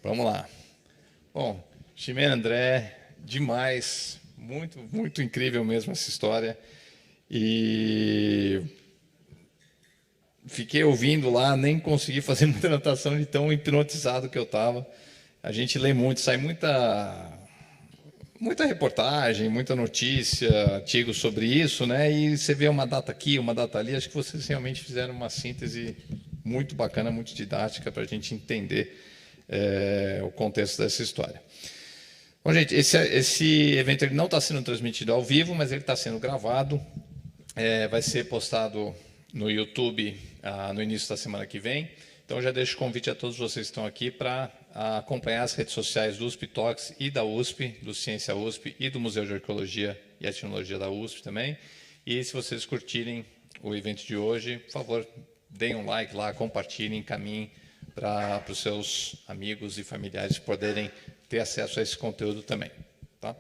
Vamos lá. Bom, Ximena, André, demais, muito, muito incrível mesmo essa história. E fiquei ouvindo lá, nem consegui fazer muita anotação de tão hipnotizado que eu estava. A gente lê muito, sai muita reportagem, muita notícia, artigo sobre isso, né? E você vê uma data aqui, uma data ali. Acho que vocês realmente fizeram uma síntese muito bacana, muito didática para a gente entender o contexto dessa história. Bom, gente, esse evento ele não está sendo transmitido ao vivo, mas ele está sendo gravado. Vai ser postado no YouTube no início da semana que vem. Então, já deixo o convite a todos vocês que estão aqui para acompanhar as redes sociais do USP Talks e da USP, do Ciência USP e do Museu de Arqueologia e Etnologia da USP também. E se vocês curtirem o evento de hoje, por favor, deem um like lá, compartilhem, encaminhem para os seus amigos e familiares poderem ter acesso a esse conteúdo também. Tá?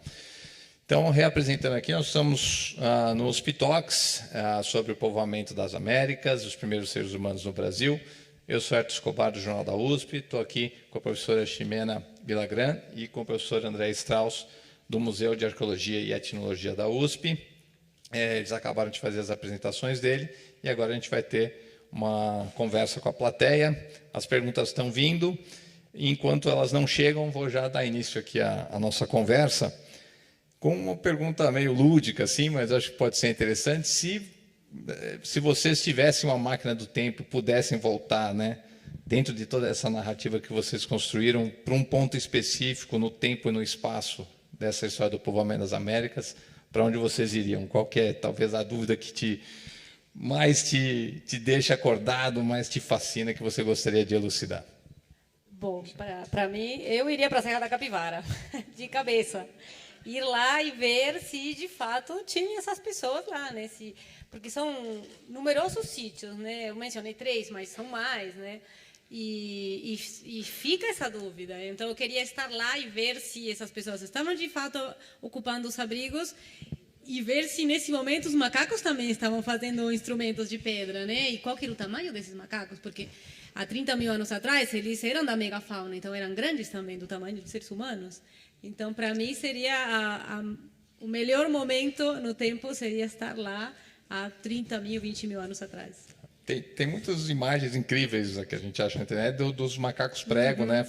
Então, reapresentando aqui, nós estamos no USP Talks, sobre o povoamento das Américas, os primeiros seres humanos no Brasil. Eu sou Herto Escobar, do Jornal da USP, estou aqui com a professora Ximena Villagrán e com o professor André Strauss, do Museu de Arqueologia e Etnologia da USP. Eles acabaram de fazer as apresentações dele e agora a gente vai ter uma conversa com a plateia. As perguntas estão vindo. Enquanto elas não chegam, vou já dar início aqui à nossa conversa com uma pergunta meio lúdica, assim, mas acho que pode ser interessante. Se vocês tivessem uma máquina do tempo e pudessem voltar, né, dentro de toda essa narrativa que vocês construíram, para um ponto específico no tempo e no espaço dessa história do povoamento das Américas, para onde vocês iriam? Qual que é, talvez, a dúvida que mais te deixa acordado, mais te fascina, que você gostaria de elucidar? Bom, para mim, eu iria para a Serra da Capivara, de cabeça. Ir lá e ver se, de fato, tinha essas pessoas lá, né? Porque são numerosos sítios, né? Eu mencionei 3, mas são mais, né? E fica essa dúvida. Então, eu queria estar lá e ver se essas pessoas estavam, de fato, ocupando os abrigos e ver se, nesse momento, os macacos também estavam fazendo instrumentos de pedra, né? E qual que era o tamanho desses macacos? Porque há 30 mil anos atrás, eles eram da megafauna, então eram grandes também, do tamanho de seres humanos. Então, para mim, seria o melhor momento no tempo seria estar lá há 30 mil, 20 mil anos atrás. Tem muitas imagens incríveis que a gente acha na internet dos macacos prego, né,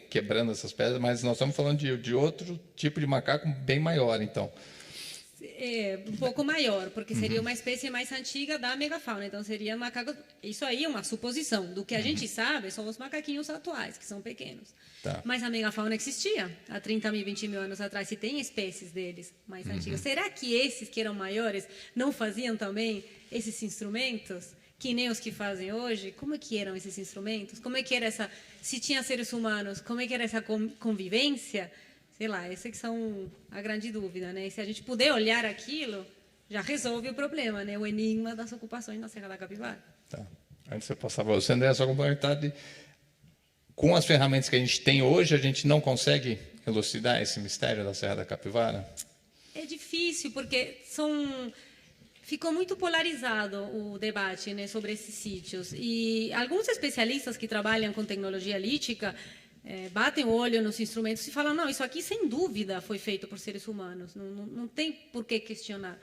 quebrando essas pedras, mas nós estamos falando de outro tipo de macaco bem maior, então. Um pouco maior, porque seria uma espécie mais antiga da megafauna. Então, seria macacos... Isso aí é uma suposição. Do que a gente sabe, são os macaquinhos atuais, que são pequenos. Tá. Mas a megafauna existia há 30 mil, 20 mil anos atrás, e tem espécies deles mais antigas. Será que esses que eram maiores não faziam também esses instrumentos, que nem os que fazem hoje? Como é que eram esses instrumentos? Como é que era essa... Se tinha seres humanos, como é que era essa convivência? Sei lá, essa que são a grande dúvida, né? E se a gente puder olhar aquilo, já resolve o problema, né? O enigma das ocupações na Serra da Capivara. Tá. Antes de eu passar para você, André, só complementar com as ferramentas que a gente tem hoje, a gente não consegue elucidar esse mistério da Serra da Capivara? É difícil, porque ficou muito polarizado o debate, né, sobre esses sítios. E alguns especialistas que trabalham com tecnologia lítica batem o olho nos instrumentos e falam, não, isso aqui sem dúvida foi feito por seres humanos, não tem por que questionar.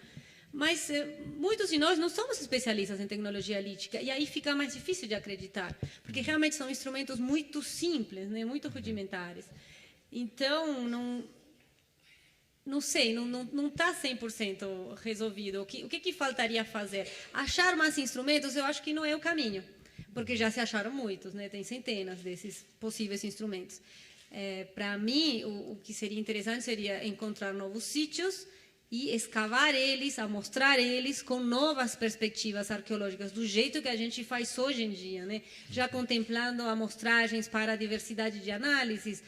Mas muitos de nós não somos especialistas em tecnologia lítica, e aí fica mais difícil de acreditar, porque realmente são instrumentos muito simples, né, muito rudimentares. Então, não sei, não está 100% resolvido. O que faltaria fazer? Achar mais instrumentos, eu acho que não é o caminho, porque já se acharam muitos, né? Tem centenas desses possíveis instrumentos. Para mim, o que seria interessante seria encontrar novos sítios e escavar eles, mostrar eles com novas perspectivas arqueológicas, do jeito que a gente faz hoje em dia, né? Já contemplando amostragens para a diversidade de análises,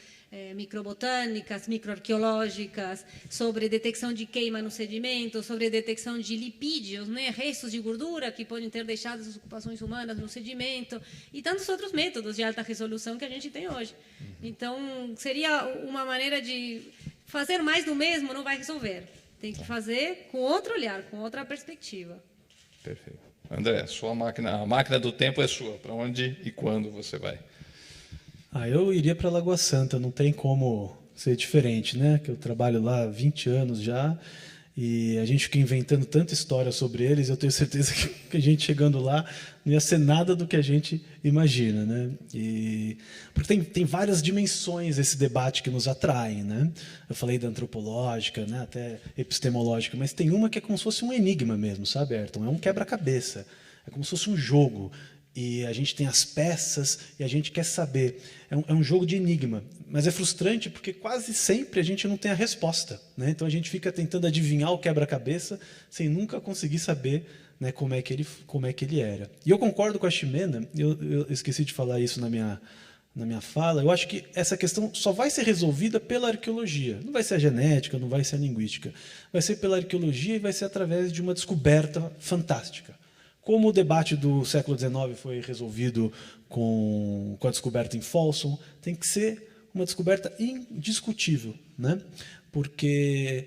microbotânicas, microarqueológicas, sobre detecção de queima no sedimento, sobre detecção de lipídios, né, restos de gordura que podem ter deixado as ocupações humanas no sedimento, e tantos outros métodos de alta resolução que a gente tem hoje. Então, seria uma maneira de fazer mais do mesmo, não vai resolver. Tem que fazer com outro olhar, com outra perspectiva. Perfeito. André, a máquina do tempo é sua. Para onde e quando você vai? Eu iria para Lagoa Santa, não tem como ser diferente, né? Que eu trabalho lá há 20 anos já e a gente fica inventando tanta história sobre eles, eu tenho certeza que a gente chegando lá não ia ser nada do que a gente imagina, né? Porque tem várias dimensões esse debate que nos atraem, né? Eu falei da antropológica, né? Até epistemológica, mas tem uma que é como se fosse um enigma mesmo, sabe, Ayrton? É um quebra-cabeça, é como se fosse um jogo. E a gente tem as peças e a gente quer saber. É um jogo de enigma, mas é frustrante porque quase sempre a gente não tem a resposta, né? Então a gente fica tentando adivinhar o quebra-cabeça sem nunca conseguir saber, né, como é que ele era. E eu concordo com a Ximena, eu esqueci de falar isso na minha fala, eu acho que essa questão só vai ser resolvida pela arqueologia. Não vai ser a genética, não vai ser a linguística. Vai ser pela arqueologia e vai ser através de uma descoberta fantástica. Como o debate do século XIX foi resolvido com a descoberta em Folsom, tem que ser uma descoberta indiscutível, né? Porque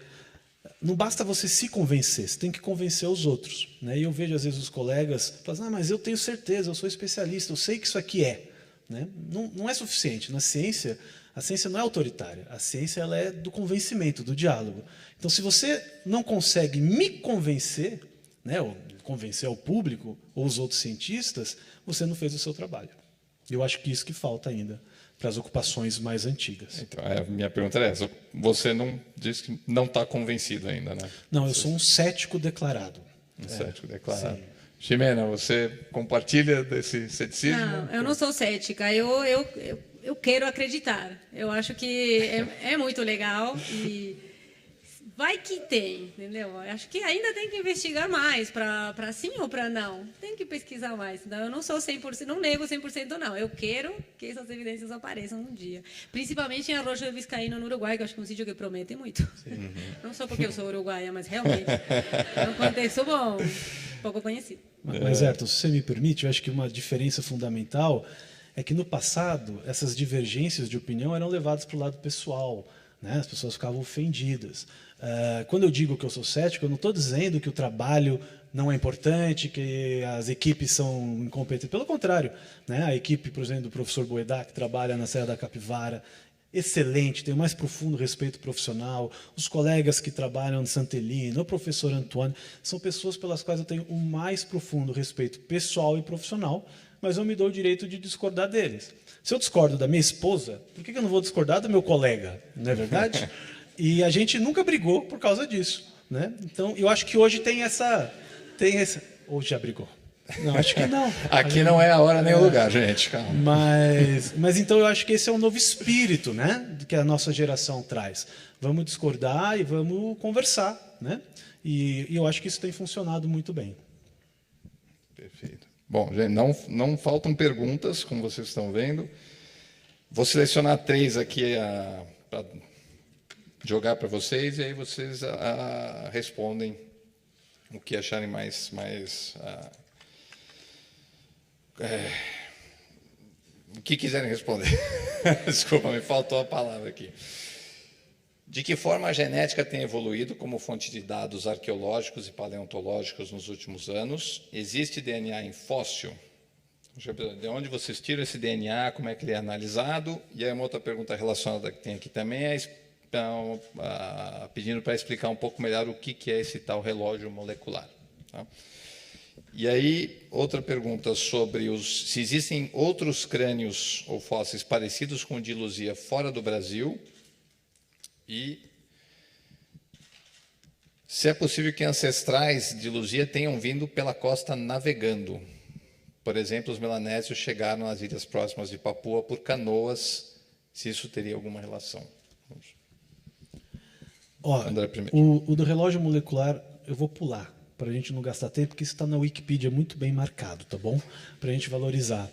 não basta você se convencer, você tem que convencer os outros, né? E eu vejo, às vezes, os colegas falando, mas eu tenho certeza, eu sou especialista, eu sei que isso aqui é. Né? Não é suficiente. Na ciência, a ciência não é autoritária, a ciência ela é do convencimento, do diálogo. Então, se você não consegue me convencer, né, ou convencer o público ou os outros cientistas, você não fez o seu trabalho. Eu acho que isso que falta ainda para as ocupações mais antigas. Então, a minha pergunta é essa. Você não diz que não está convencido ainda, né? Não, eu sou um cético declarado. Cético declarado. Sim. Ximena, você compartilha desse ceticismo? Não, eu não sou cética. Eu quero acreditar. Eu acho que é muito legal e vai que tem, entendeu? Eu acho que ainda tem que investigar mais para sim ou para não. Tem que pesquisar mais. Então, eu não sou 100%, não nego 100% não. Eu quero que essas evidências apareçam um dia. Principalmente em Arroyo do Vizcaíno, no Uruguai, que eu acho que é um sítio que promete muito. Uhum. Não só porque eu sou uruguaia, mas realmente é um contexto bom, pouco conhecido. Mas, Ayrton, se você me permite, eu acho que uma diferença fundamental é que, no passado, essas divergências de opinião eram levadas para o lado pessoal, né? As pessoas ficavam ofendidas. Quando eu digo que eu sou cético, eu não estou dizendo que o trabalho não é importante, que as equipes são incompetentes. Pelo contrário, né? A equipe, por exemplo, do professor Boedá, que trabalha na Serra da Capivara, excelente, tem o mais profundo respeito profissional. Os colegas que trabalham de Santelino, o professor Antoine, são pessoas pelas quais eu tenho o mais profundo respeito pessoal e profissional, mas eu me dou o direito de discordar deles. Se eu discordo da minha esposa, por que eu não vou discordar do meu colega? Não é verdade? E a gente nunca brigou por causa disso, né? Então, eu acho que hoje tem essa... Hoje já brigou. Não, acho que não. Aqui não é a hora nem o lugar, gente. Calma. Mas então eu acho que esse é um novo espírito, né, que a nossa geração traz. Vamos discordar e vamos conversar, né? E eu acho que isso tem funcionado muito bem. Perfeito. Bom, gente, não faltam perguntas, como vocês estão vendo. Vou selecionar 3 aqui para jogar para vocês e aí vocês respondem o que acharem mais o que quiserem responder. Desculpa, me faltou a palavra aqui. De que forma a genética tem evoluído como fonte de dados arqueológicos e paleontológicos nos últimos anos? Existe DNA em fóssil? De onde vocês tiram esse DNA? Como é que ele é analisado? E aí uma outra pergunta relacionada que tem aqui também é pedindo para explicar um pouco melhor o que é esse tal relógio molecular. Tá? E aí, outra pergunta sobre se existem outros crânios ou fósseis parecidos com o de Luzia fora do Brasil e se é possível que ancestrais de Luzia tenham vindo pela costa navegando. Por exemplo, os melanésios chegaram às ilhas próximas de Papua por canoas, se isso teria alguma relação. André, o do relógio molecular eu vou pular, para a gente não gastar tempo, porque isso está na Wikipedia muito bem marcado, tá bom? Para a gente valorizar.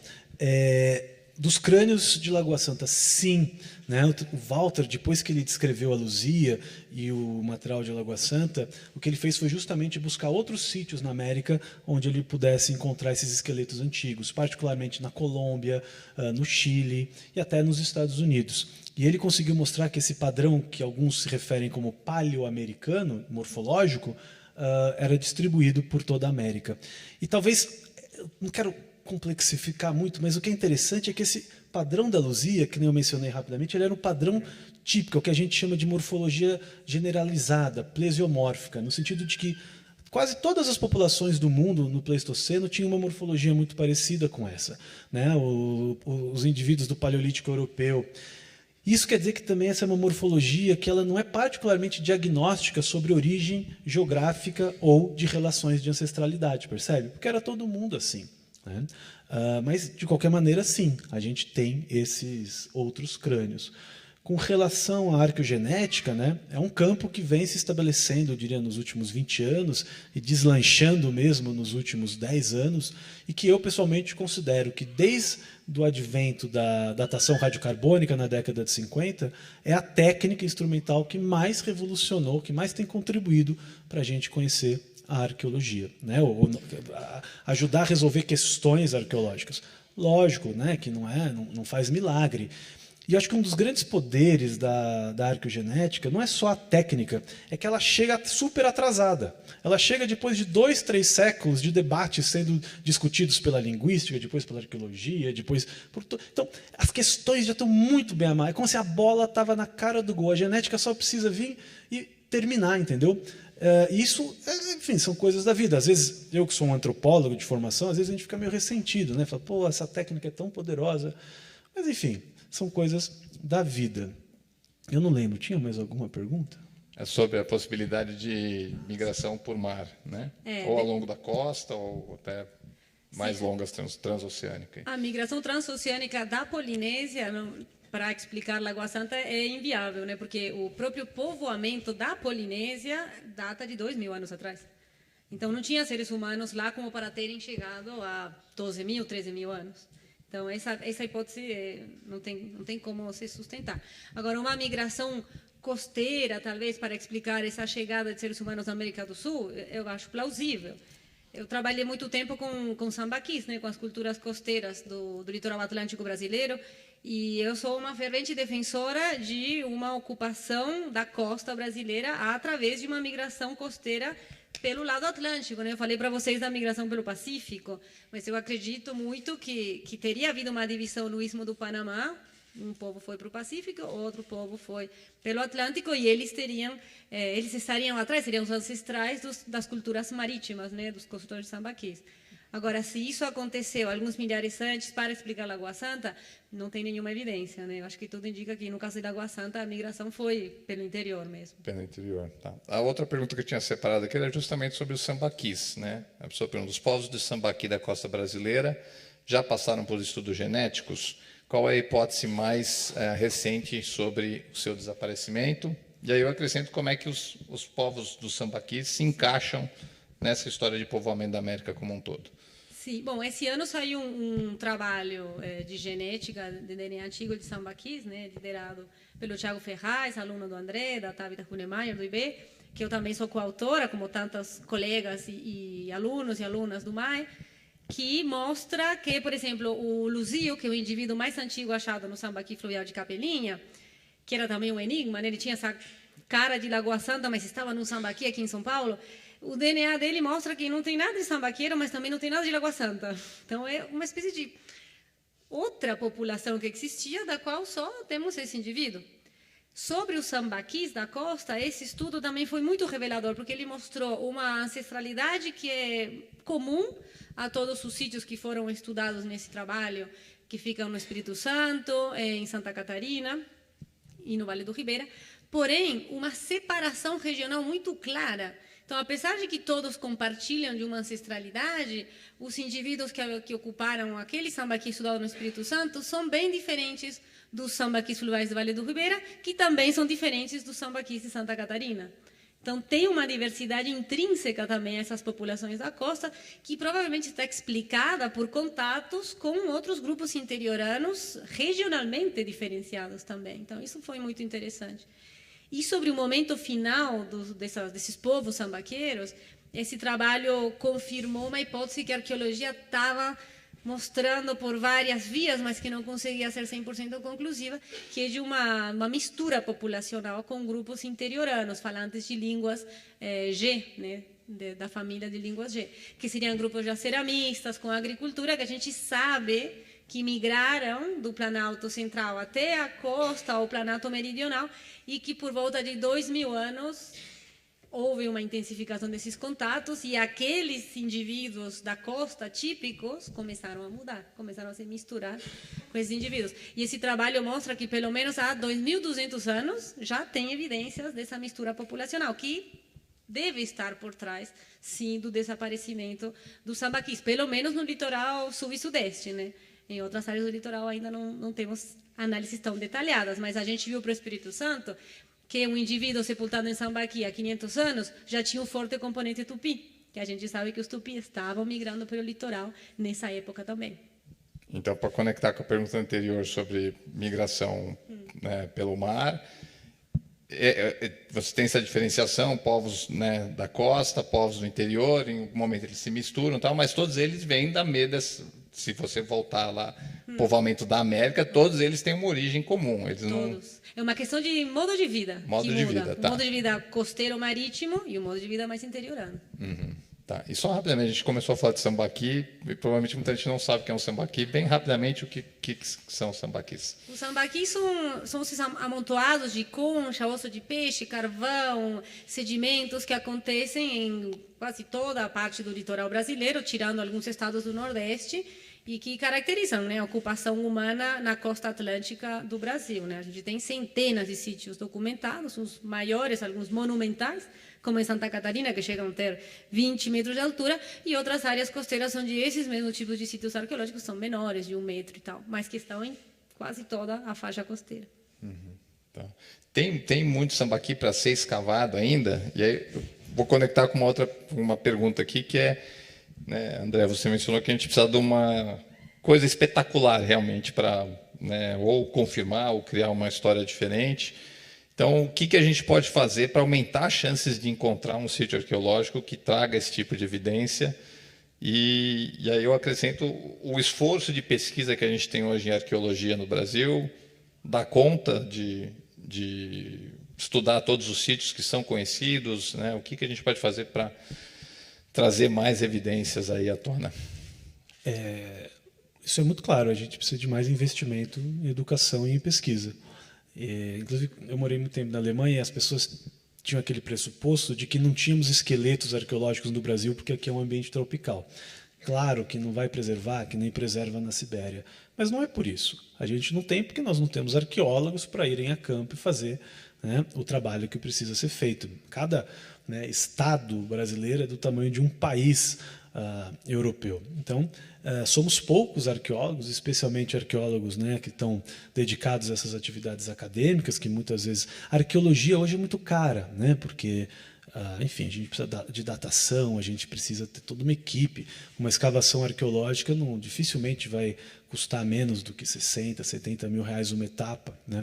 Dos crânios de Lagoa Santa, sim. Né? O Walter, depois que ele descreveu a Luzia e o material de Lagoa Santa, o que ele fez foi justamente buscar outros sítios na América onde ele pudesse encontrar esses esqueletos antigos, particularmente na Colômbia, no Chile e até nos Estados Unidos. E ele conseguiu mostrar que esse padrão, que alguns se referem como paleoamericano, morfológico, era distribuído por toda a América. E talvez, não quero complexificar muito, mas o que é interessante é que esse padrão da Luzia, que nem eu mencionei rapidamente, ele era um padrão típico, o que a gente chama de morfologia generalizada, plesiomórfica, no sentido de que quase todas as populações do mundo no Pleistoceno tinham uma morfologia muito parecida com essa, né? Os indivíduos do Paleolítico Europeu. Isso quer dizer que também essa é uma morfologia que ela não é particularmente diagnóstica sobre origem geográfica ou de relações de ancestralidade, percebe? Porque era todo mundo assim, né? Mas, de qualquer maneira, sim, a gente tem esses outros crânios. Com relação à arqueogenética, né, é um campo que vem se estabelecendo, eu diria, nos últimos 20 anos e deslanchando mesmo nos últimos 10 anos, e que eu, pessoalmente, considero que, desde o advento da datação radiocarbônica na década de 50, é a técnica instrumental que mais revolucionou, que mais tem contribuído para a gente conhecer a arqueologia, né, ou ajudar a resolver questões arqueológicas. Lógico, né, que não faz milagre. E eu acho que um dos grandes poderes da arqueogenética não é só a técnica, é que ela chega super atrasada. Ela chega depois de 2, 3 séculos de debates sendo discutidos pela linguística, depois pela arqueologia, depois Então, as questões já estão muito bem amarradas. É como se a bola estava na cara do gol. A genética só precisa vir e terminar, entendeu? Isso, enfim, são coisas da vida. Às vezes, eu que sou um antropólogo de formação, às vezes a gente fica meio ressentido, né? Fala, pô, essa técnica é tão poderosa. Mas, enfim, são coisas da vida. Eu não lembro, tinha mais alguma pergunta? É sobre a possibilidade de migração por mar, né? Ou ao longo da costa, ou até mais longas transoceânicas. A migração transoceânica da Polinésia, para explicar Lagoa Santa, é inviável, né? Porque o próprio povoamento da Polinésia data de 2.000 anos atrás. Então, não tinha seres humanos lá como para terem chegado a 12.000, 13.000 anos. Então, essa hipótese não tem como se sustentar. Agora, uma migração costeira, talvez, para explicar essa chegada de seres humanos na América do Sul, eu acho plausível. Eu trabalhei muito tempo com sambaquis, né, com as culturas costeiras do litoral atlântico brasileiro, e eu sou uma fervente defensora de uma ocupação da costa brasileira através de uma migração costeira pelo lado atlântico, né? Eu falei para vocês da migração pelo Pacífico, mas eu acredito muito que teria havido uma divisão no Istmo do Panamá. Um povo foi para o Pacífico, outro povo foi pelo Atlântico, e eles estariam atrás, seriam os ancestrais das culturas marítimas, né? Dos costores sambaquis. Agora, se isso aconteceu alguns milhares antes para explicar Lagoa Santa, não tem nenhuma evidência, né? Eu acho que tudo indica que, no caso de Lagoa Santa, a migração foi pelo interior mesmo. Pelo interior, tá. A outra pergunta que eu tinha separado aqui era justamente sobre os sambaquis, né? A pessoa pergunta, os povos de sambaqui da costa brasileira já passaram por estudos genéticos? Qual é a hipótese mais recente sobre o seu desaparecimento? E aí eu acrescento como é que os povos do sambaquis se encaixam nessa história de povoamento da América como um todo. Sim, bom, esse ano saiu um trabalho de genética de DNA antigo de sambaquis, né, liderado pelo Thiago Ferraz, aluno do André, da Tabita Hunemeyer, do IB, que eu também sou coautora, como tantos colegas e alunos e alunas do MAE, que mostra que, por exemplo, o Luzio, que é o indivíduo mais antigo achado no sambaqui fluvial de Capelinha, que era também um enigma, né, ele tinha essa cara de Lagoa Santa, mas estava num sambaqui aqui em São Paulo. O DNA dele mostra que não tem nada de sambaqueiro, mas também não tem nada de Lagoa Santa. Então, é uma espécie de outra população que existia, da qual só temos esse indivíduo. Sobre os sambaquis da costa, esse estudo também foi muito revelador, porque ele mostrou uma ancestralidade que é comum a todos os sítios que foram estudados nesse trabalho, que ficam no Espírito Santo, em Santa Catarina e no Vale do Ribeira, porém, uma separação regional muito clara. Então, apesar de que todos compartilham de uma ancestralidade, os indivíduos que ocuparam aquele sambaqui estudado no Espírito Santo são bem diferentes dos sambaquis fluviais do Vale do Ribeira, que também são diferentes dos sambaquis de Santa Catarina. Então, tem uma diversidade intrínseca também a essas populações da costa, que provavelmente está explicada por contatos com outros grupos interioranos regionalmente diferenciados também. Então, isso foi muito interessante. E sobre o momento final desses povos sambaqueiros, esse trabalho confirmou uma hipótese que a arqueologia estava mostrando por várias vias, mas que não conseguia ser 100% conclusiva, que é de uma mistura populacional com grupos interioranos, falantes de línguas G, né, da família de línguas G, que seriam grupos já ceramistas, com agricultura, que a gente sabe que migraram do Planalto Central até a costa, ou Planalto Meridional, e que por volta de 2000 anos houve uma intensificação desses contatos e aqueles indivíduos da costa típicos começaram a mudar, começaram a se misturar com esses indivíduos. E esse trabalho mostra que, pelo menos há 2.200 anos, já tem evidências dessa mistura populacional, que deve estar por trás, sim, do desaparecimento dos sambaquis, pelo menos no litoral sul e sudeste, né? Em outras áreas do litoral ainda não temos análises tão detalhadas, mas a gente viu para o Espírito Santo que um indivíduo sepultado em Sambaqui há 500 anos já tinha um forte componente tupi, que a gente sabe que os tupis estavam migrando pelo litoral nessa época também. Então, para conectar com a pergunta anterior sobre migração, né, pelo mar, você tem essa diferenciação, povos, né, da costa, povos do interior, em algum momento eles se misturam, tal, mas todos eles vêm da se você voltar lá, povoamento da América, todos eles têm uma origem comum. Eles todos. É uma questão de modo de vida. Modo de vida, tá. O modo de vida costeiro marítimo e o modo de vida mais interiorano. Tá. E só rapidamente, a gente começou a falar de sambaqui, e provavelmente muita gente não sabe o que é um sambaqui. Bem rapidamente, o que são os sambaquis? Os sambaquis são esses amontoados de concha, osso de peixe, carvão, sedimentos que acontecem em quase toda a parte do litoral brasileiro, tirando alguns estados do Nordeste, e que caracterizam, né, a ocupação humana na costa atlântica do Brasil, né? A gente tem centenas de sítios documentados, os maiores, alguns monumentais, como em Santa Catarina, que chegam a ter 20 metros de altura, e outras áreas costeiras onde esses mesmos tipos de sítios arqueológicos são menores, de 1 metro e tal, mas que estão em quase toda a faixa costeira. Tá. Tem muito sambaqui para ser escavado ainda? E aí eu vou conectar com uma pergunta aqui, que é, né, André, você mencionou que a gente precisa de uma coisa espetacular realmente para, né, ou confirmar ou criar uma história diferente. Então, o que a gente pode fazer para aumentar as chances de encontrar um sítio arqueológico que traga esse tipo de evidência? E aí eu acrescento o esforço de pesquisa que a gente tem hoje em arqueologia no Brasil, dá conta de estudar todos os sítios que são conhecidos, né? O que a gente pode fazer para trazer mais evidências aí à tona? Isso é muito claro, a gente precisa de mais investimento em educação e em pesquisa. Inclusive, eu morei muito tempo na Alemanha e as pessoas tinham aquele pressuposto de que não tínhamos esqueletos arqueológicos no Brasil porque aqui é um ambiente tropical. Claro que não vai preservar, que nem preserva na Sibéria, mas não é por isso. A gente não tem porque nós não temos arqueólogos para irem a campo e fazer, né, o trabalho que precisa ser feito. Cada, né, estado brasileiro é do tamanho de um país europeu. Então, somos poucos arqueólogos, especialmente arqueólogos, né, que estão dedicados a essas atividades acadêmicas, que muitas vezes... A arqueologia hoje é muito cara, né, porque, enfim, a gente precisa de datação, a gente precisa ter toda uma equipe. Uma escavação arqueológica dificilmente vai custar menos do que 60, 70 mil reais uma etapa, né?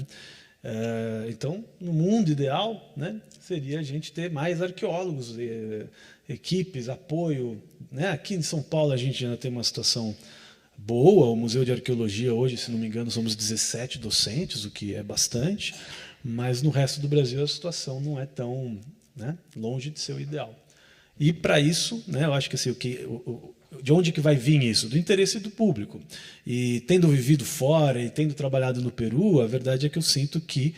Então, no mundo ideal, né, seria a gente ter mais arqueólogos, equipes, apoio, né? Aqui em São Paulo a gente ainda tem uma situação boa. O Museu de Arqueologia hoje, se não me engano, somos 17 docentes, o que é bastante, mas no resto do Brasil a situação não é tão, né, longe de ser o ideal. E para isso, né, eu acho que assim, de onde que vai vir isso? Do interesse do público. E tendo vivido fora e tendo trabalhado no Peru, a verdade é que eu sinto que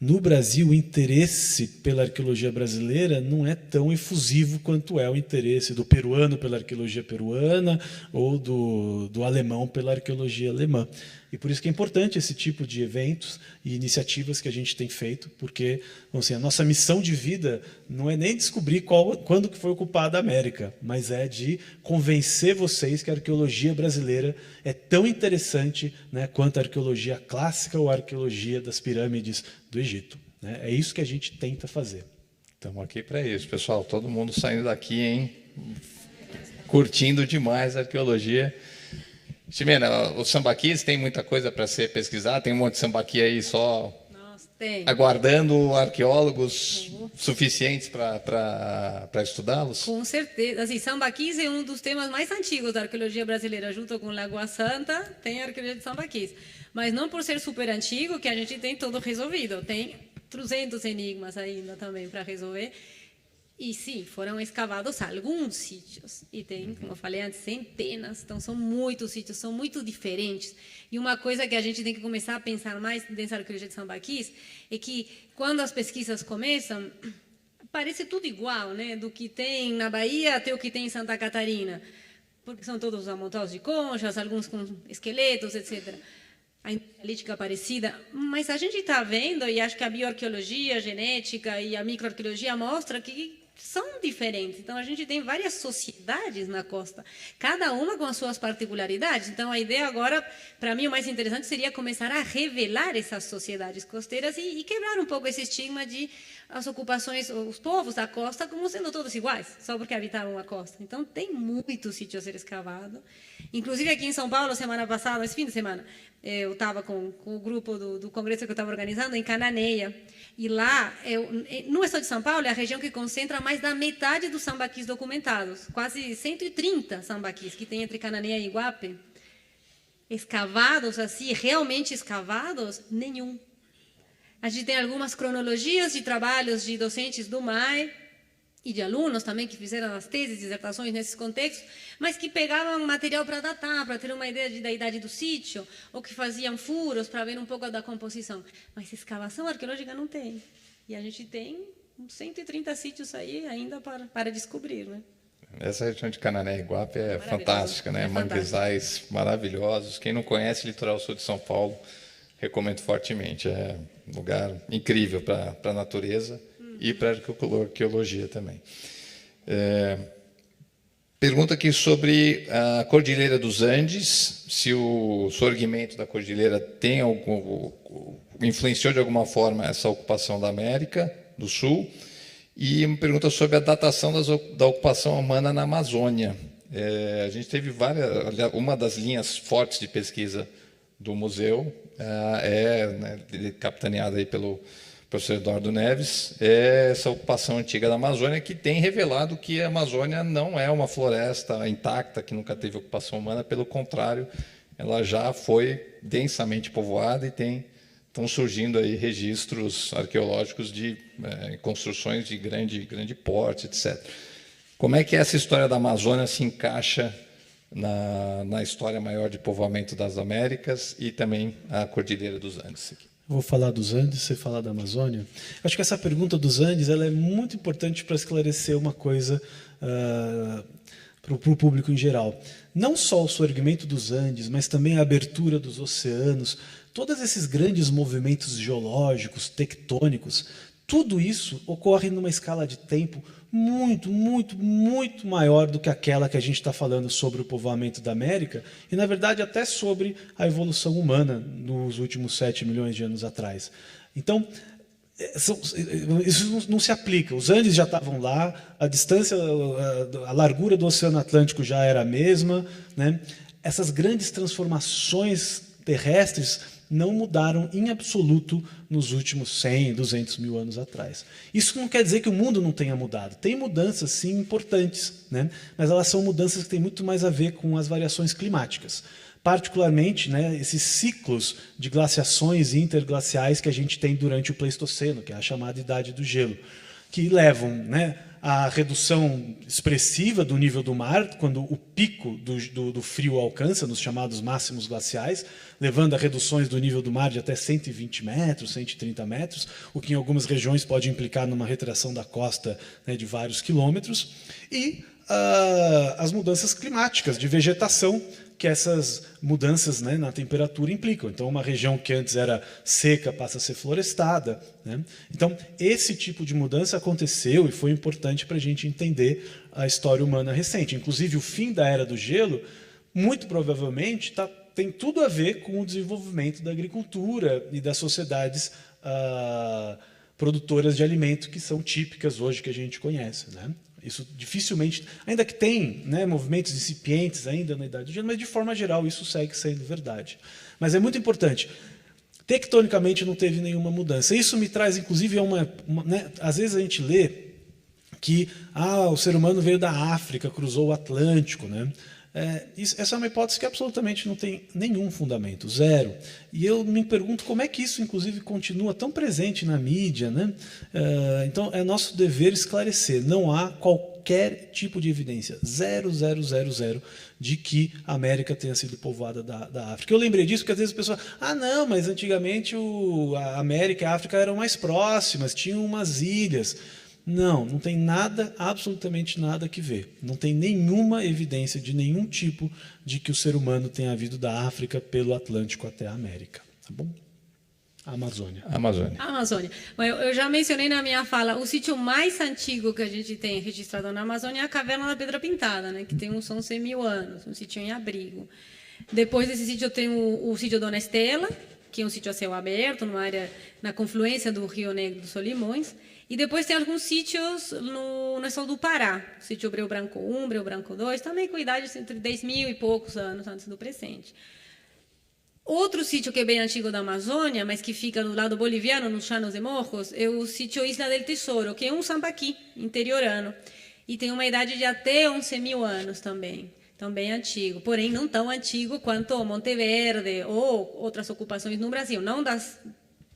no Brasil o interesse pela arqueologia brasileira não é tão efusivo quanto é o interesse do peruano pela arqueologia peruana ou do alemão pela arqueologia alemã. E por isso que é importante esse tipo de eventos e iniciativas que a gente tem feito, porque, assim, a nossa missão de vida não é nem descobrir quando que foi ocupada a América, mas é de convencer vocês que a arqueologia brasileira é tão interessante, né, quanto a arqueologia clássica ou a arqueologia das pirâmides do Egito, né? É isso que a gente tenta fazer. Estamos aqui para isso, pessoal. Todo mundo saindo daqui, hein? Curtindo demais a arqueologia. Ximena, os sambaquis tem muita coisa para ser pesquisada? Tem um monte de sambaqui aí só aguardando arqueólogos suficientes para estudá-los? Com certeza. Assim, sambaquis é um dos temas mais antigos da arqueologia brasileira. Junto com Lagoa Santa, tem a arqueologia de sambaquis. Mas não por ser super antigo que a gente tem tudo resolvido. Tem 300 enigmas ainda também para resolver. E sim, foram escavados alguns sítios. E tem, como eu falei antes, centenas. Então, são muitos sítios, são muito diferentes. E uma coisa que a gente tem que começar a pensar mais dentro da arqueologia de sambaquis é que, quando as pesquisas começam, parece tudo igual, né? Do que tem na Bahia até o que tem em Santa Catarina. Porque são todos amontoados de conchas, alguns com esqueletos, etc. A analítica parecida, mas a gente está vendo, e acho que a bioarqueologia, a genética e a microarqueologia mostram que são diferentes. Então, a gente tem várias sociedades na costa, cada uma com as suas particularidades. Então, a ideia agora, para mim, o mais interessante seria começar a revelar essas sociedades costeiras e quebrar um pouco esse estigma de as ocupações, os povos da costa como sendo todos iguais, só porque habitavam a costa. Então, tem muito sítio a ser escavado. Inclusive, aqui em São Paulo, semana passada, esse fim de semana, eu estava com o grupo do congresso que eu estava organizando em Cananéia. E lá, no estado de São Paulo, é a região que concentra mais da metade dos sambaquis documentados. Quase 130 sambaquis que tem entre Cananéia e Iguape. Escavados assim, realmente escavados, nenhum. A gente tem algumas cronologias de trabalhos de docentes do MAE e de alunos também que fizeram as teses, dissertações nesses contextos, mas que pegavam material para datar, para ter uma ideia da idade do sítio, ou que faziam furos para ver um pouco da composição. Mas escavação arqueológica não tem. E a gente tem uns 130 sítios aí ainda para descobrir, né? Essa região de Canané e Iguape é fantástica, né? Manguezais maravilhosos. Quem não conhece o litoral sul de São Paulo, recomendo fortemente. É um lugar incrível para a natureza e para a arqueologia também. Pergunta aqui sobre a Cordilheira dos Andes, se o sorgimento da cordilheira influenciou de alguma forma essa ocupação da América do Sul, e uma pergunta sobre a datação da ocupação humana na Amazônia. A gente teve uma das linhas fortes de pesquisa do museu capitaneada aí pelo professor Eduardo Neves, essa ocupação antiga da Amazônia, que tem revelado que a Amazônia não é uma floresta intacta, que nunca teve ocupação humana, pelo contrário, ela já foi densamente povoada e estão surgindo aí registros arqueológicos de construções de grande porte, etc. Como é que essa história da Amazônia se encaixa na história maior de povoamento das Américas e também a Cordilheira dos Andes? Vou falar dos Andes, você falar da Amazônia. Acho que essa pergunta dos Andes ela é muito importante para esclarecer uma coisa para o público em geral. Não só o surgimento dos Andes, mas também a abertura dos oceanos, todos esses grandes movimentos geológicos, tectônicos, tudo isso ocorre numa escala de tempo muito, muito, muito maior do que aquela que a gente está falando sobre o povoamento da América e, na verdade, até sobre a evolução humana nos últimos 7 milhões de anos atrás. Então, isso não se aplica. Os Andes já estavam lá, a distância, a largura do Oceano Atlântico já era a mesma, né? Essas grandes transformações terrestres não mudaram em absoluto nos últimos 100, 200 mil anos atrás. Isso não quer dizer que o mundo não tenha mudado. Tem mudanças, sim, importantes, né? Mas elas são mudanças que têm muito mais a ver com as variações climáticas. Particularmente, né, esses ciclos de glaciações e interglaciais que a gente tem durante o Pleistoceno, que é a chamada Idade do Gelo, que levam, né, a redução expressiva do nível do mar, quando o pico do frio alcança, nos chamados máximos glaciais, levando a reduções do nível do mar de até 120 metros, 130 metros, o que em algumas regiões pode implicar numa retração da costa, né, de vários quilômetros, e as mudanças climáticas de vegetação, que essas mudanças, né, na temperatura implicam. Então, uma região que antes era seca passa a ser florestada, né? Então, esse tipo de mudança aconteceu e foi importante para a gente entender a história humana recente. Inclusive, o fim da Era do Gelo, muito provavelmente, tem tudo a ver com o desenvolvimento da agricultura e das sociedades produtoras de alimento que são típicas hoje que a gente conhece, né? Isso dificilmente, ainda que tem, né, movimentos incipientes ainda na Idade do Gelo, mas de forma geral isso segue sendo verdade. Mas é muito importante. Tectonicamente não teve nenhuma mudança. Isso me traz, inclusive, né, às vezes a gente lê que o ser humano veio da África, cruzou o Atlântico, né? Essa é uma hipótese que absolutamente não tem nenhum fundamento, zero. E eu me pergunto como é que isso, inclusive, continua tão presente na mídia, né? Então, é nosso dever esclarecer. Não há qualquer tipo de evidência, zero, de que a América tenha sido povoada da África. Eu lembrei disso porque às vezes a pessoa, não, mas antigamente a América e a África eram mais próximas, tinham umas ilhas. Não tem nada, absolutamente nada que ver. Não tem nenhuma evidência de nenhum tipo de que o ser humano tenha vindo da África pelo Atlântico até a América. Tá bom? A Amazônia. A Amazônia. Eu já mencionei na minha fala, o sítio mais antigo que a gente tem registrado na Amazônia é a Caverna da Pedra Pintada, né, que tem uns 11.000 anos, um sítio em abrigo. Depois desse sítio eu tenho o sítio Dona Estela, que é um sítio a céu aberto, numa área na confluência do Rio Negro dos Solimões. E depois tem alguns sítios no estado do Pará, o sítio Breu Branco 1, Breu Branco 2, também com idades entre 10.000 e poucos anos antes do presente. Outro sítio que é bem antigo da Amazônia, mas que fica no lado boliviano, nos Llanos de Mojos, é o sítio Isla del Tesouro, que é um sambaqui interiorano. E tem uma idade de até 11.000 anos também antigo, porém não tão antigo quanto Monteverde ou outras ocupações no Brasil, não das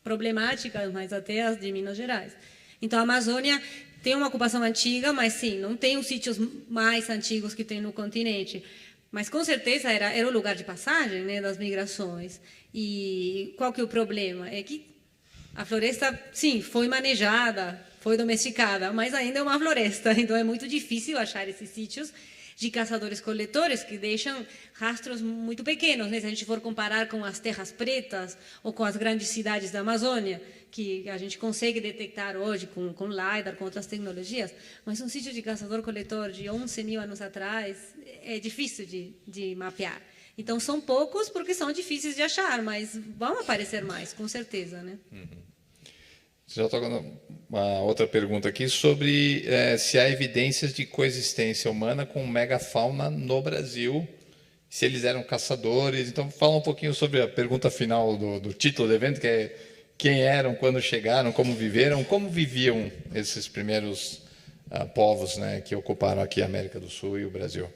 problemáticas, mas até as de Minas Gerais. Então, a Amazônia tem uma ocupação antiga, mas, sim, não tem os sítios mais antigos que tem no continente. Mas, com certeza, era o lugar de passagem, né, das migrações. E qual que é o problema? É que a floresta, sim, foi manejada, foi domesticada, mas ainda é uma floresta. Então, é muito difícil achar esses sítios de caçadores-coletores que deixam rastros muito pequenos, né? Se a gente for comparar com as terras pretas ou com as grandes cidades da Amazônia, que a gente consegue detectar hoje com LiDAR, com outras tecnologias, mas um sítio de caçador-coletor de 11.000 anos atrás é difícil de mapear. Então, são poucos porque são difíceis de achar, mas vão aparecer mais, com certeza, né? Você já toca uma outra pergunta aqui sobre se há evidências de coexistência humana com megafauna no Brasil, se eles eram caçadores. Então, fala um pouquinho sobre a pergunta final do título do evento, que é quem eram, quando chegaram, como viviam esses primeiros povos, né, que ocuparam aqui a América do Sul e o Brasil.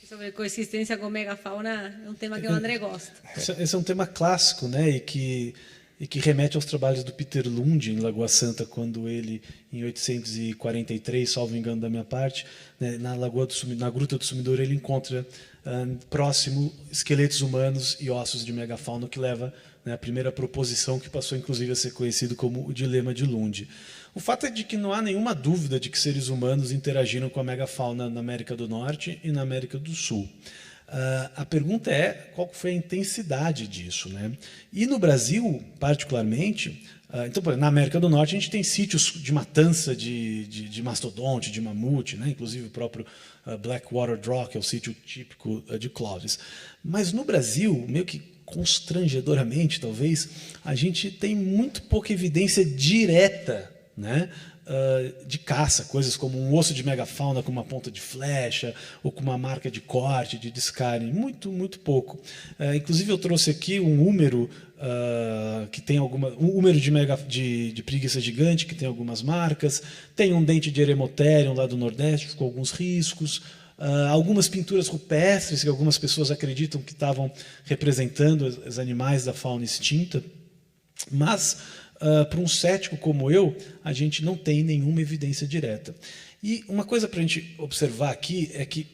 Sobre coexistência com megafauna, é um tema que o André gosta. Esse é um tema clássico, né, e que remete aos trabalhos do Peter Lund em Lagoa Santa, quando ele, em 843, salvo engano da minha parte, né, na Gruta do Sumidor, ele encontra próximo esqueletos humanos e ossos de megafauna, que leva, né, a primeira proposição que passou, inclusive, a ser conhecido como o dilema de Lund. O fato é de que não há nenhuma dúvida de que seres humanos interagiram com a megafauna na América do Norte e na América do Sul. A pergunta é qual foi a intensidade disso, né? E no Brasil, particularmente, então, na América do Norte, a gente tem sítios de matança de mastodonte, de mamute, né? Inclusive o próprio Blackwater Draw, que é o sítio típico de Clovis. Mas no Brasil, meio que constrangedoramente, talvez, a gente tem muito pouca evidência direta, né, de caça, coisas como um osso de megafauna com uma ponta de flecha ou com uma marca de corte, de descarne, muito pouco. Inclusive eu trouxe aqui um húmero que tem um húmero de preguiça gigante que tem algumas marcas, tem um dente de Eremotherium lá do Nordeste com alguns riscos, algumas pinturas rupestres que algumas pessoas acreditam que estavam representando os animais da fauna extinta, mas para um cético como eu, a gente não tem nenhuma evidência direta. E uma coisa para a gente observar aqui é que,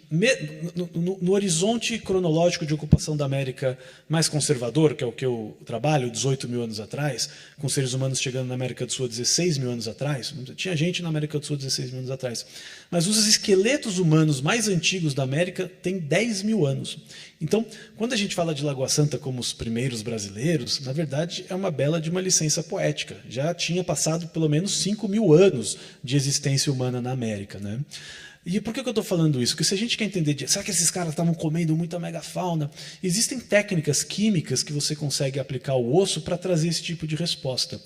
no horizonte cronológico de ocupação da América mais conservador, que é o que eu trabalho, 18.000 anos atrás, com seres humanos chegando na América do Sul 16.000 anos atrás, tinha gente na América do Sul 16.000 anos atrás, mas os esqueletos humanos mais antigos da América têm 10.000 anos. Então, quando a gente fala de Lagoa Santa como os primeiros brasileiros, na verdade é uma bela de uma licença poética. Já tinha passado pelo menos 5.000 anos de existência humana na América, né? E por que eu estou falando isso? Porque se a gente quer entender, será que esses caras estavam comendo muita megafauna? Existem técnicas químicas que você consegue aplicar ao osso para trazer esse tipo de resposta.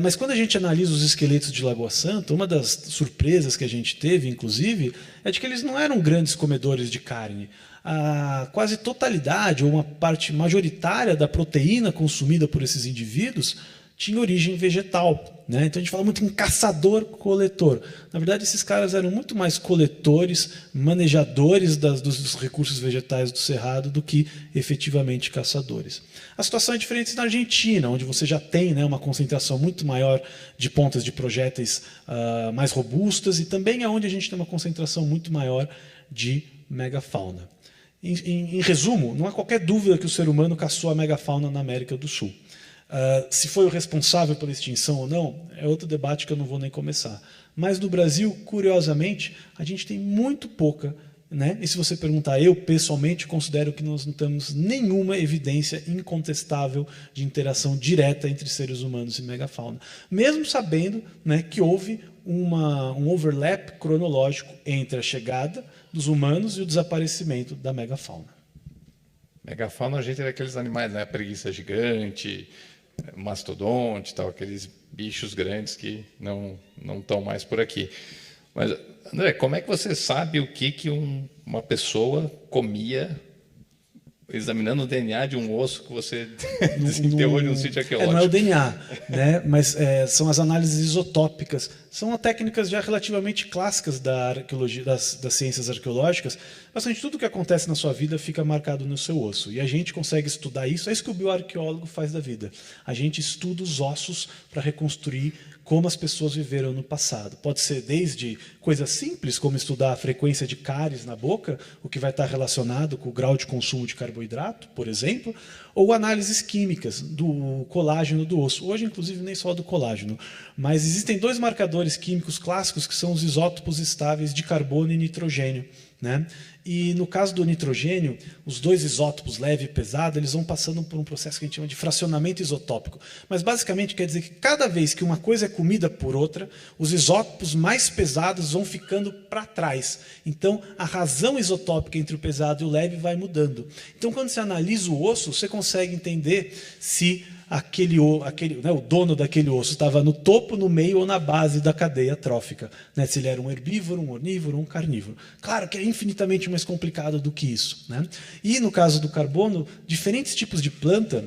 Mas quando a gente analisa os esqueletos de Lagoa Santa, uma das surpresas que a gente teve, inclusive, é de que eles não eram grandes comedores de carne. A quase totalidade, ou uma parte majoritária da proteína consumida por esses indivíduos tinha origem vegetal, né? Então a gente fala muito em caçador-coletor. Na verdade, esses caras eram muito mais coletores, manejadores dos recursos vegetais do cerrado do que efetivamente caçadores. A situação é diferente na Argentina, onde você já tem, né, uma concentração muito maior de pontas de projéteis mais robustas e também é onde a gente tem uma concentração muito maior de megafauna. Em resumo, não há qualquer dúvida que o ser humano caçou a megafauna na América do Sul. Se foi o responsável pela extinção ou não, é outro debate que eu não vou nem começar. Mas no Brasil, curiosamente, a gente tem muito pouca, né? E se você perguntar, eu pessoalmente considero que nós não temos nenhuma evidência incontestável de interação direta entre seres humanos e megafauna. Mesmo sabendo, né, que houve um overlap cronológico entre a chegada dos humanos e o desaparecimento da megafauna. Megafauna, a gente era aqueles animais, né? Preguiça gigante, mastodonte, tal, aqueles bichos grandes que não estão mais por aqui. Mas, André, como é que você sabe o que uma pessoa comia examinando o DNA de um osso que você desenterrou em um sítio arqueológico? Não é o DNA, né? Mas são as análises isotópicas. São técnicas já relativamente clássicas da arqueologia, das ciências arqueológicas. Bastante tudo que acontece na sua vida fica marcado no seu osso. E a gente consegue estudar isso. É isso que o bioarqueólogo faz da vida. A gente estuda os ossos para reconstruir como as pessoas viveram no passado. Pode ser desde coisas simples, como estudar a frequência de cáries na boca, o que vai estar relacionado com o grau de consumo de carboidrato, por exemplo, ou análises químicas do colágeno do osso. Hoje, inclusive, nem só do colágeno. Mas existem dois marcadores químicos clássicos que são os isótopos estáveis de carbono e nitrogênio, né? E no caso do nitrogênio, os dois isótopos, leve e pesado, eles vão passando por um processo que a gente chama de fracionamento isotópico. Mas basicamente quer dizer que cada vez que uma coisa é comida por outra, os isótopos mais pesados vão ficando para trás. Então a razão isotópica entre o pesado e o leve vai mudando. Então quando você analisa o osso, você consegue entender se né, o dono daquele osso estava no topo, no meio ou na base da cadeia trófica, né? Se ele era um herbívoro, um onívoro, um carnívoro. Claro que é infinitamente mais complicado do que isso, né? E no caso do carbono, diferentes tipos de planta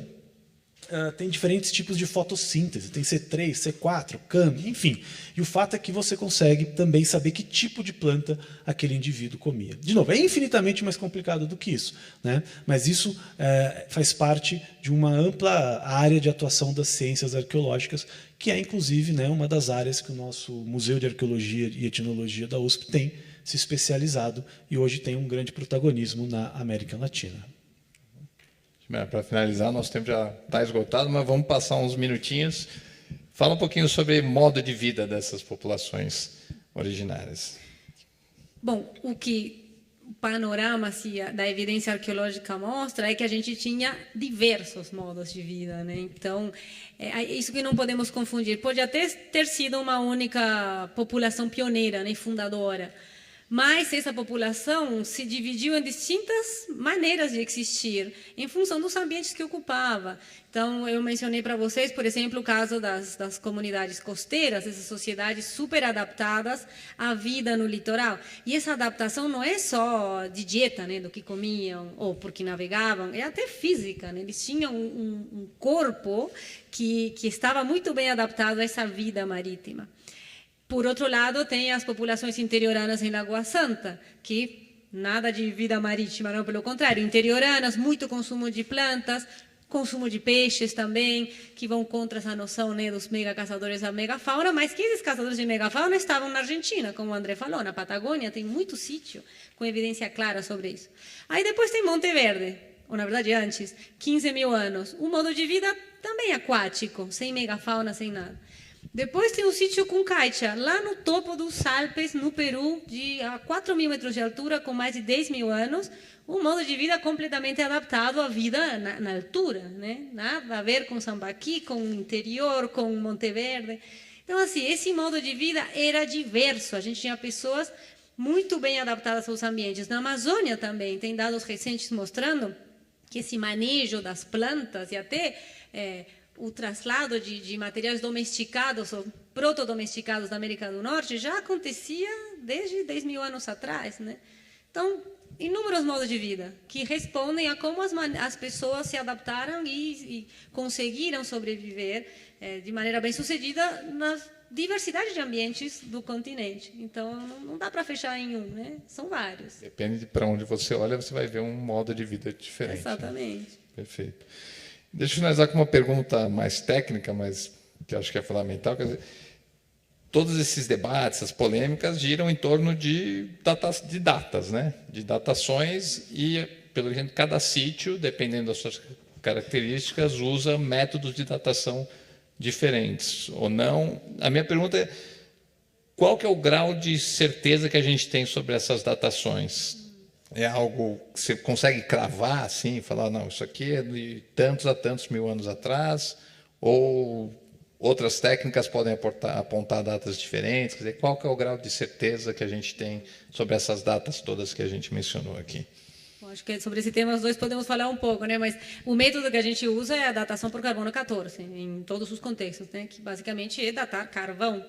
tem diferentes tipos de fotossíntese, tem C3, C4, CAM, enfim. E o fato é que você consegue também saber que tipo de planta aquele indivíduo comia. De novo, é infinitamente mais complicado do que isso, né? Mas isso faz parte de uma ampla área de atuação das ciências arqueológicas, que é, inclusive, né, uma das áreas que o nosso Museu de Arqueologia e Etnologia da USP tem se especializado e hoje tem um grande protagonismo na América Latina. Para finalizar, nosso tempo já está esgotado, mas vamos passar uns minutinhos. Fala um pouquinho sobre modo de vida dessas populações originárias. Bom, o que o panorama da evidência arqueológica mostra é que a gente tinha diversos modos de vida, né? Então, isso que não podemos confundir. Pode até ter sido uma única população pioneira, né, fundadora, mas essa população se dividiu em distintas maneiras de existir, em função dos ambientes que ocupava. Então, eu mencionei para vocês, por exemplo, o caso das comunidades costeiras, essas sociedades super adaptadas à vida no litoral. E essa adaptação não é só de dieta, né, do que comiam ou porque navegavam, é até física, né? Eles tinham um corpo que estava muito bem adaptado a essa vida marítima. Por outro lado, tem as populações interioranas em Lagoa Santa, que nada de vida marítima, não, pelo contrário, interioranas, muito consumo de plantas, consumo de peixes também, que vão contra essa noção, né, dos megacaçadores da megafauna, mas que esses caçadores de megafauna estavam na Argentina, como o André falou, na Patagônia, tem muito sítio com evidência clara sobre isso. Aí depois tem Monte Verde, ou na verdade antes, 15 mil anos, um modo de vida também aquático, sem megafauna, sem nada. Depois tem o sítio Cuncaita, lá no topo dos Alpes, no Peru, a 4 mil metros de altura, com mais de 10 mil anos, um modo de vida completamente adaptado à vida na altura, né? Nada a ver com Sambaqui, com o interior, com Monte Verde. Então, assim, esse modo de vida era diverso, a gente tinha pessoas muito bem adaptadas aos ambientes. Na Amazônia também, tem dados recentes mostrando que esse manejo das plantas e até o traslado de materiais domesticados ou proto-domesticados da América do Norte já acontecia desde 10 mil anos atrás, né? Então, inúmeros modos de vida que respondem a como as pessoas se adaptaram e conseguiram sobreviver de maneira bem-sucedida na diversidade de ambientes do continente. Então, não dá para fechar em um, né? São vários. Depende de para onde você olha, você vai ver um modo de vida diferente. Exatamente. Né? Perfeito. Deixa eu finalizar com uma pergunta mais técnica, mas que eu acho que é fundamental. Quer dizer, todos esses debates, essas polêmicas, giram em torno de datas, né? De datações e, pelo jeito, cada sítio, dependendo das suas características, usa métodos de datação diferentes ou não. A minha pergunta é, qual que é o grau de certeza que a gente tem sobre essas datações? É algo que você consegue cravar, assim, falar, não, isso aqui é de tantos a tantos mil anos atrás, ou outras técnicas podem apontar datas diferentes? Quer dizer, qual que é o grau de certeza que a gente tem sobre essas datas todas que a gente mencionou aqui? Bom, acho que sobre esse tema os dois podemos falar um pouco, né? Mas o método que a gente usa é a datação por carbono 14, em todos os contextos, né? Que basicamente é datar carvão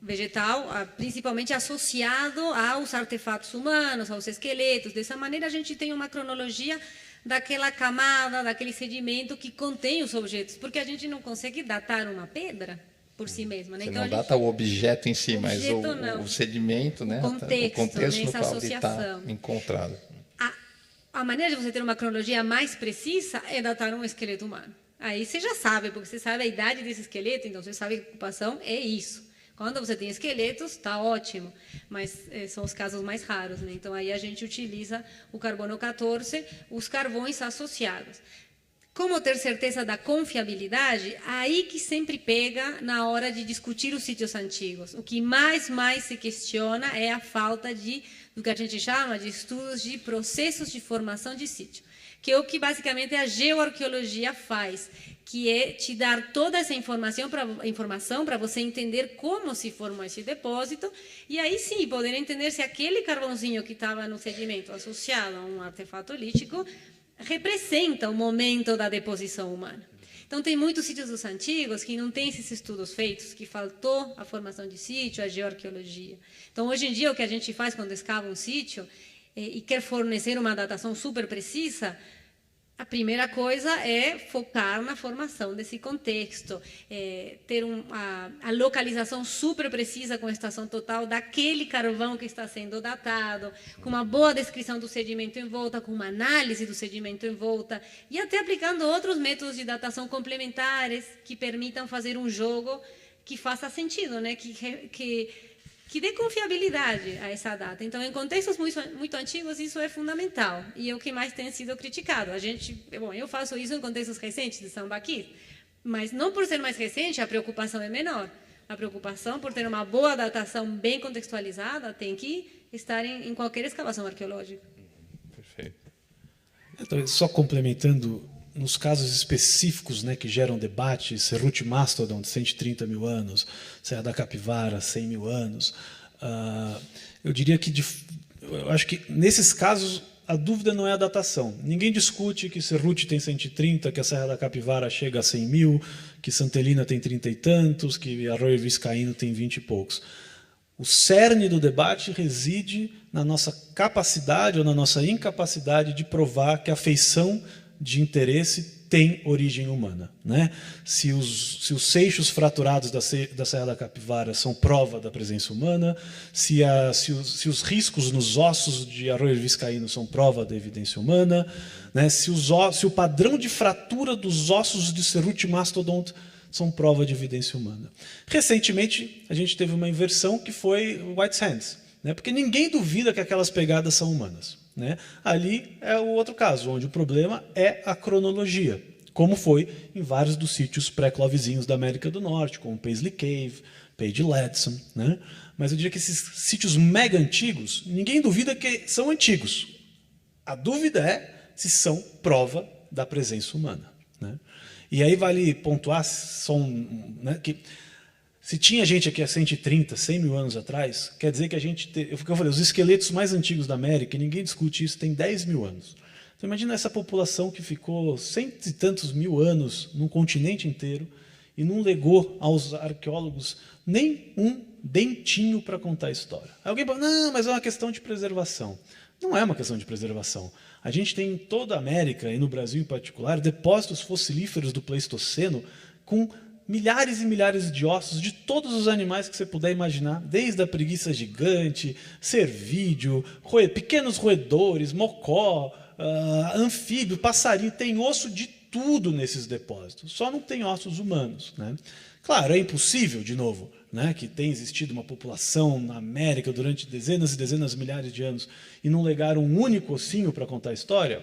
vegetal, principalmente associado aos artefatos humanos, aos esqueletos. Dessa maneira, a gente tem uma cronologia daquela camada, daquele sedimento que contém os objetos, porque a gente não consegue datar uma pedra por si mesma. Né? Você então, não data o objeto em si, mas não. O sedimento, né? O contexto no qual ele associação. está encontrado. A maneira de você ter uma cronologia mais precisa é datar um esqueleto humano. Aí você já sabe, porque você sabe a idade desse esqueleto, então você sabe que a ocupação é isso. Quando você tem esqueletos, está ótimo, mas são os casos mais raros. Né? Então, aí a gente utiliza o carbono 14, os carvões associados. Como ter certeza da confiabilidade? Aí que sempre pega na hora de discutir os sítios antigos. O que mais se questiona é a falta do que a gente chama de estudos de processos de formação de sítio, que é o que basicamente a geoarqueologia faz, que é te dar toda essa informação para você entender como se formou esse depósito e aí sim poder entender se aquele carvãozinho que estava no sedimento associado a um artefato lítico representa o momento da deposição humana. Então, tem muitos sítios dos antigos que não têm esses estudos feitos, que faltou a formação de sítio, a geoarqueologia. Então, hoje em dia, o que a gente faz quando escava um sítio e quer fornecer uma datação super precisa, a primeira coisa é focar na formação desse contexto, ter a localização super precisa com a estação total daquele carvão que está sendo datado, com uma boa descrição do sedimento em volta, com uma análise do sedimento em volta, e até aplicando outros métodos de datação complementares que permitam fazer um jogo que faça sentido, né? que dê confiabilidade a essa data. Então, em contextos muito antigos, isso é fundamental e é o que mais tem sido criticado. Eu faço isso em contextos recentes de Sambaqui, mas não por ser mais recente, a preocupação é menor. A preocupação por ter uma boa datação bem contextualizada tem que estar em qualquer escavação arqueológica. Perfeito. Então, só complementando, nos casos específicos, né, que geram debate, Cerruti Mastodon, de 130 mil anos, Serra da Capivara, 100 mil anos, eu diria que, eu acho que nesses casos, a dúvida não é a datação. Ninguém discute que Cerruti tem 130, que a Serra da Capivara chega a 100 mil, que Santelina tem 30 e tantos, que Arroio Viscaíno tem 20 e poucos. O cerne do debate reside na nossa capacidade ou na nossa incapacidade de provar que a feição de interesse tem origem humana. Né? Se os seixos fraturados da Serra da Capivara são prova da presença humana, se os riscos nos ossos de Arroio Viscaíno são prova da evidência humana, né? se o padrão de fratura dos ossos de Cerruti Mastodon são prova de evidência humana. Recentemente, a gente teve uma inversão que foi White Sands, né? Porque ninguém duvida que aquelas pegadas são humanas. Né? Ali é o outro caso, onde o problema é a cronologia, como foi em vários dos sítios pré-clovizinhos da América do Norte, como Paisley Cave, Page Ledson. Né? Mas eu diria que esses sítios mega antigos, ninguém duvida que são antigos. A dúvida é se são prova da presença humana. Né? E aí vale pontuar né, que se tinha gente aqui há 130, 100 mil anos atrás, quer dizer que a gente tem... Eu falei, os esqueletos mais antigos da América, ninguém discute isso, tem 10 mil anos. Então, imagina essa população que ficou cento e tantos mil anos num continente inteiro e não legou aos arqueólogos nem um dentinho para contar a história. Aí alguém fala, não, mas é uma questão de preservação. Não é uma questão de preservação. A gente tem em toda a América, e no Brasil em particular, depósitos fossilíferos do Pleistoceno com milhares e milhares de ossos de todos os animais que você puder imaginar, desde a preguiça gigante, cervídeo, pequenos roedores, mocó, anfíbio, passarinho, tem osso de tudo nesses depósitos, só não tem ossos humanos, né? Claro, é impossível, de novo, né, que tenha existido uma população na América durante dezenas e dezenas de milhares de anos e não legaram um único ossinho para contar a história.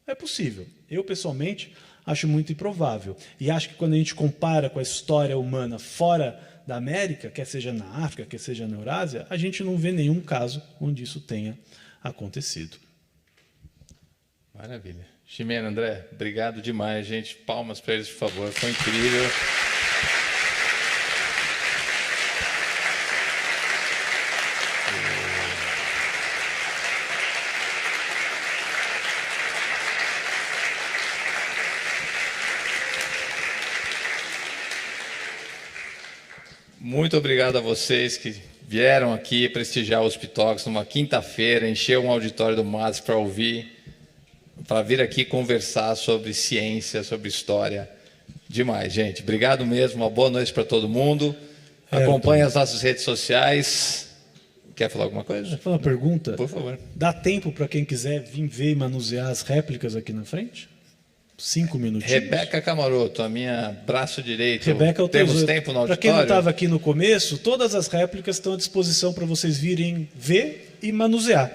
É possível. Eu, pessoalmente, acho muito improvável. E acho que quando a gente compara com a história humana fora da América, quer seja na África, quer seja na Eurásia, a gente não vê nenhum caso onde isso tenha acontecido. Maravilha. Ximena, André, obrigado demais, gente. Palmas para eles, por favor. Foi incrível. Muito obrigado a vocês que vieram aqui prestigiar o Hospitox numa quinta-feira, encher um auditório do MAS para ouvir, para vir aqui conversar sobre ciência, sobre história. Demais, gente. Obrigado mesmo. Uma boa noite para todo mundo. Acompanhe as nossas redes sociais. Quer falar alguma coisa? Deixa eu fazer uma pergunta. Por favor. Dá tempo para quem quiser vir ver e manusear as réplicas aqui na frente? 5 minutinhos. Rebeca Camaroto, a minha braço direito. Rebeca, temos tempo no auditório? Para quem não estava aqui no começo, todas as réplicas estão à disposição para vocês virem ver e manusear.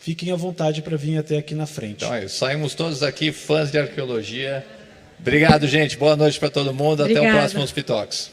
Fiquem à vontade para vir até aqui na frente. Então, saímos todos aqui fãs de arqueologia. Obrigado, gente. Boa noite para todo mundo. Obrigada. Até o próximo Hospitox.